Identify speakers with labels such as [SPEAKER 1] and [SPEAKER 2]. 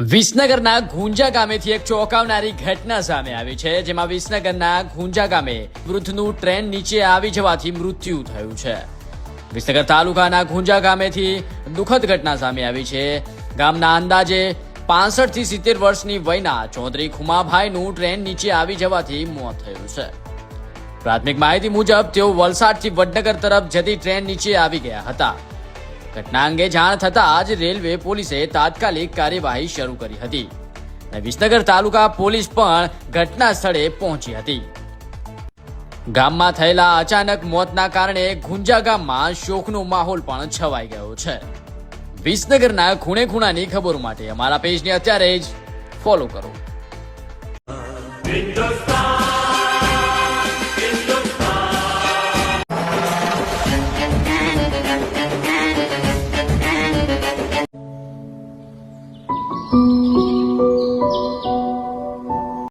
[SPEAKER 1] વિસનગરના ગુંજા ગામેથી એક ચોંકાવનારી ઘટના સામે આવી છે, જેમાં વિસનગરના ગુંજા ગામે વૃદ્ધનું ટ્રેન નીચે આવી જવાથી મૃત્યુ થયું છે। વિસનગર તાલુકાના ગુંજા ગામેથી દુઃખદ ઘટના સામે આવી છે। ગામના અંદાજે 65 થી 70 વર્ષની વયના ચૌધરી ખુમાભાઈનું ટ્રેન નીચે આવી જવાથી મોત થયું છે। પ્રાથમિક માહિતી મુજબ તેઓ વલસાડથી વડનગર તરફ જતી ટ્રેન નીચે આવી ગયા હતા। ઘટના અંગે જાણ થતાં જ રેલવે પોલીસે તાત્કાલિક કાર્યવાહી શરૂ કરી હતી અને વિસનગર તાલુકા પોલીસ પણ ઘટના સ્થળે પહોંચી હતી। ગામમાં થયેલા અચાનક મોતના કારણે ગુંજા ગામમાં શોકનો માહોલ પણ છવાઈ ગયો છે। વિસનગરના ખૂણે ખૂણાની ખબરો માટે અમારા પેજને અત્યારે જ ફોલો કરો।